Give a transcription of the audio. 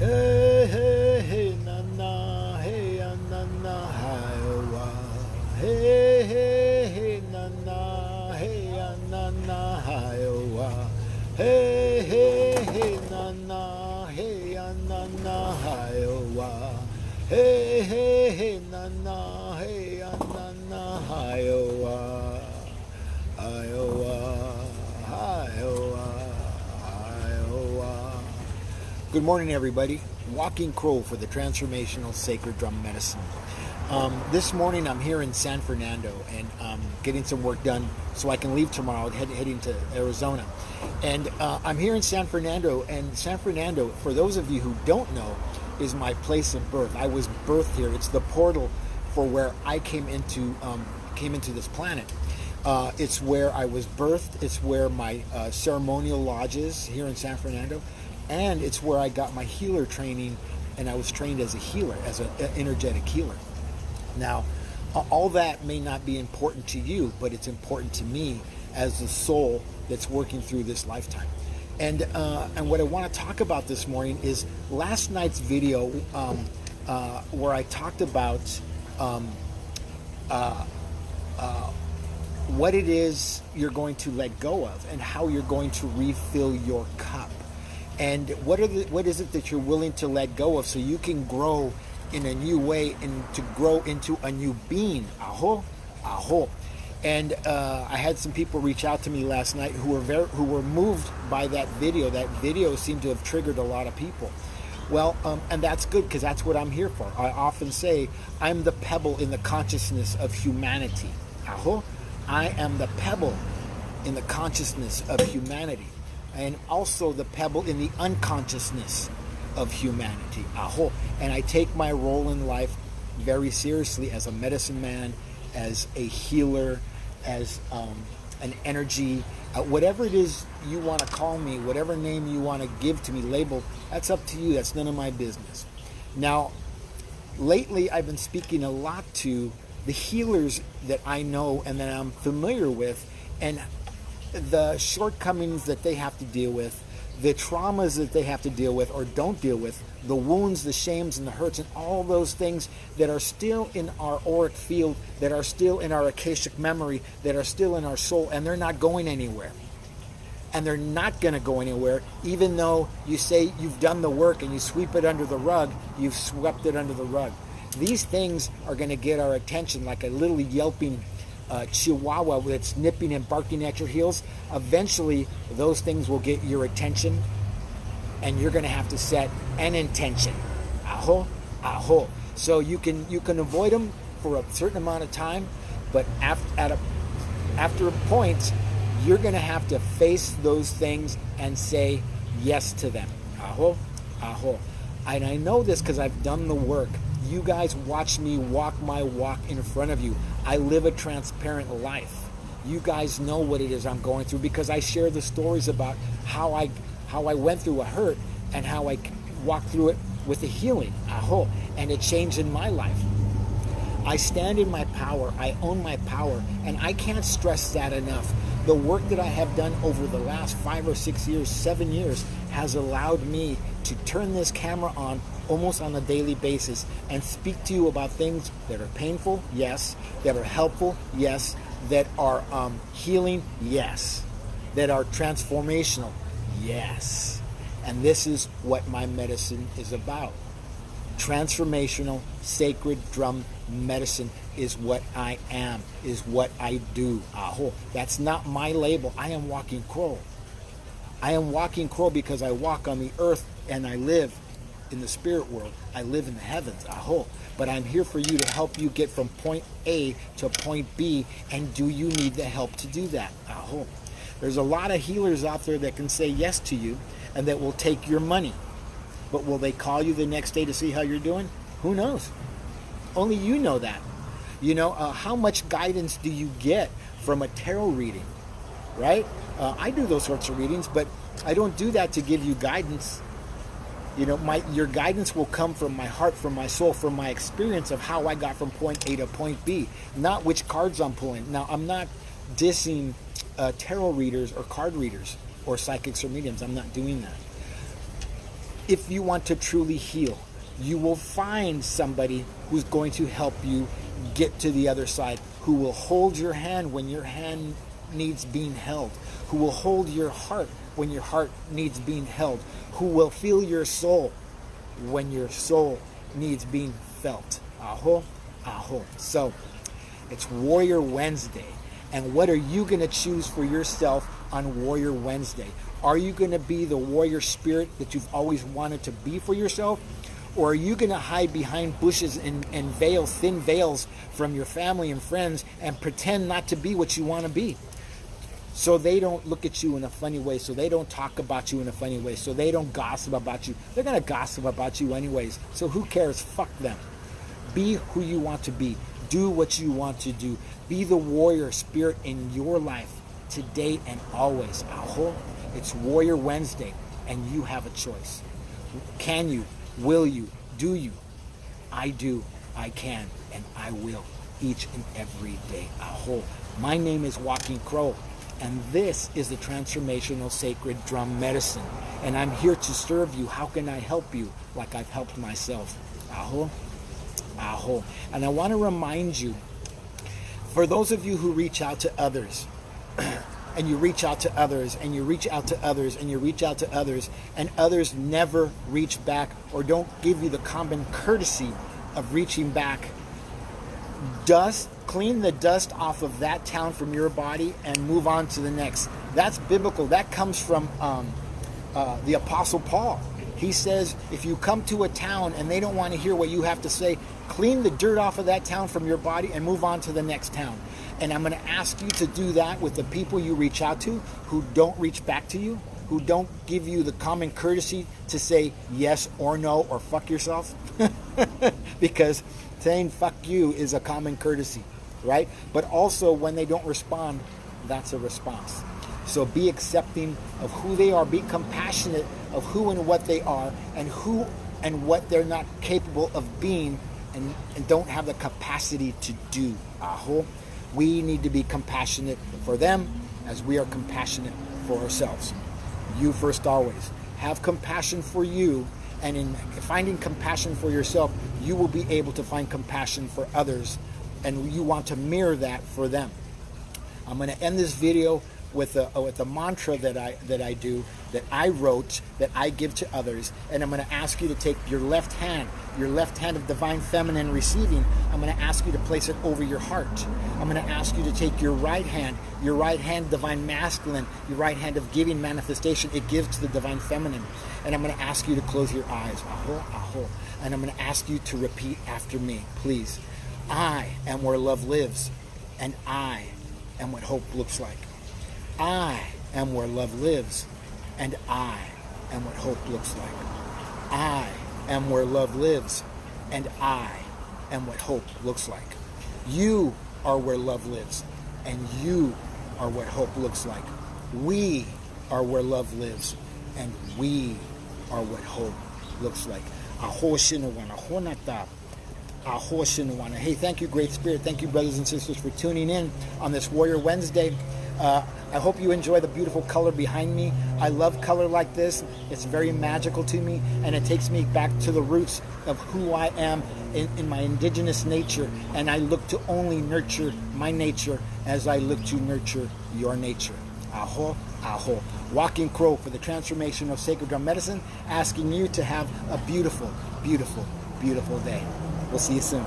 Hey, hey, hey, na na, hey, na na, hi, oh, hey, hey, hey, na na, hey, na na, hi, oh, hey, hey, hey, na na, hey, na na, hi, oh, hey, hey, hey, na na, hey, na na, hi, oh, Iowa, Iowa, Iowa. Good morning, everybody. Walking Crow for the Transformational Sacred Drum Medicine. This morning I'm here in San Fernando and getting some work done so I can leave tomorrow, heading to Arizona. And I'm here in San Fernando, and San Fernando, for those of you who don't know, is my place of birth. I was birthed here. It's the portal for where I came into this planet. It's where I was birthed. It's where my ceremonial lodge is here in San Fernando. And it's where I got my healer training, and I was trained as a healer, as an energetic healer. Now, all that may not be important to you, but it's important to me as the soul that's working through this lifetime. And what I want to talk about this morning is last night's video where I talked about what it is you're going to let go of and how you're going to refill your cup. And what is it that you're willing to let go of so you can grow in a new way and to grow into a new being. Aho, aho. And I had some people reach out to me last night who were moved by that video. That video seemed to have triggered a lot of people. Well, and that's good, because that's what I'm here for. I often say I'm the pebble in the consciousness of humanity. Aho. I am the pebble in the consciousness of humanity, and also the pebble in the unconsciousness of humanity. Aho. And I take my role in life very seriously as a medicine man, as a healer, as an energy, whatever it is you want to call me, whatever name you want to give to me, label, that's up to you. That's none of my business. Now, lately I've been speaking a lot to the healers that I know and that I'm familiar with, and the shortcomings that they have to deal with, the traumas that they have to deal with or don't deal with, the wounds, the shames, and the hurts, and all those things that are still in our auric field, that are still in our akashic memory, that are still in our soul, and they're not going anywhere. And they're not going to go anywhere, even though you say you've done the work and you sweep it under the rug, you've swept it under the rug. These things are going to get our attention like a little yelping chihuahua that's nipping and barking at your heels. Eventually, those things will get your attention, and you're going to have to set an intention. Aho, aho. So you can avoid them for a certain amount of time, but after a point, you're going to have to face those things and say yes to them. Aho, aho. And I know this because I've done the work. You guys watch me walk my walk in front of you. I live a transparent life. You guys know what it is I'm going through because I share the stories about how I went through a hurt and how I walked through it with a healing. Aho. And it changed in my life. I stand in my power. I own my power. And I can't stress that enough. The work that I have done over the last 5 or 6 years, 7 years, has allowed me to turn this camera on almost on a daily basis and speak to you about things that are painful, yes, that are helpful, yes, that are healing, yes, that are transformational, yes. And this is what my medicine is about. Transformational sacred drum medicine is what I am, is what I do. Aho. That's not my label. I am Walking Crow. I am Walking Crow because I walk on the earth and I live in the spirit world. I live in the heavens. Aho. But I'm here for you to help you get from point A to point B, and do you need the help to do that? Aho. There's a lot of healers out there that can say yes to you and that will take your money. But will they call you the next day to see how you're doing? Who knows? Only you know that. You know, how much guidance do you get from a tarot reading, right? I do those sorts of readings, but I don't do that to give you guidance. You know, your guidance will come from my heart, from my soul, from my experience of how I got from point A to point B, not which cards I'm pulling. Now, I'm not dissing tarot readers or card readers or psychics or mediums. I'm not doing that. if you want to truly heal, you will find somebody who's going to help you get to the other side, who will hold your hand when your hand needs being held, who will hold your heart when your heart needs being held, who will feel your soul when your soul needs being felt. Aho, aho. So it's Warrior Wednesday. And what are you going to choose for yourself on Warrior Wednesday? Are you going to be the warrior spirit that you've always wanted to be for yourself? Or are you going to hide behind bushes and veils, thin veils from your family and friends, and pretend not to be what you want to be? So they don't look at you in a funny way, so they don't talk about you in a funny way, so they don't gossip about you. They're going to gossip about you anyways, so who cares? Fuck them. Be who you want to be. Do what you want to do. Be the warrior spirit in your life today and always. Aho. It's Warrior Wednesday, and you have a choice. Can you? Will you? Do you? I do. I can. And I will. Each and every day. Aho. My name is Walking Crow, and this is the Transformational Sacred Drum Medicine. And I'm here to serve you. How can I help you? Like I've helped myself. Aho. Aho. And I want to remind you, for those of you who reach out to others, and you reach out to others, and you reach out to others, and you reach out to others, and others never reach back or don't give you the common courtesy of reaching back, clean the dust off of that town from your body and move on to the next. That's biblical. That comes from the Apostle Paul. He says, if you come to a town and they don't want to hear what you have to say, clean the dirt off of that town from your body and move on to the next town. And I'm going to ask you to do that with the people you reach out to who don't reach back to you, who don't give you the common courtesy to say yes or no or fuck yourself. Because saying fuck you is a common courtesy, right? But also when they don't respond, that's a response. So be accepting of who they are. Be compassionate of who and what they are, and who and what they're not capable of being and don't have the capacity to do. Aho. We need to be compassionate for them as we are compassionate for ourselves. You first always. Have compassion for you, and in finding compassion for yourself, you will be able to find compassion for others, and you want to mirror that for them. I'm going to end this video with a mantra that I do, that I wrote, that I give to others. And I'm going to ask you to take your left hand of divine feminine receiving. I'm going to ask you to place it over your heart. I'm going to ask you to take your right hand divine masculine, your right hand of giving manifestation. It gives to the divine feminine. And I'm going to ask you to close your eyes. Aho, aho. And I'm going to ask you to repeat after me, please. I am where love lives, and I am what hope looks like. I am where love lives, and I am what hope looks like. I am where love lives, and I am what hope looks like. You are where love lives, and you are what hope looks like. We are where love lives, and we are what hope looks like. Aho shinawana, honata. Aho shinawana. Hey, thank you, Great Spirit. Thank you, brothers and sisters, for tuning in on this Warrior Wednesday. I hope you enjoy the beautiful color behind me. I love color like this. It's very magical to me, and it takes me back to the roots of who I am in my indigenous nature, and I look to only nurture my nature as I look to nurture your nature. Aho, aho. Walking Crow for the Transformation of Sacred Drum Medicine, asking you to have a beautiful, beautiful, beautiful day. We'll see you soon.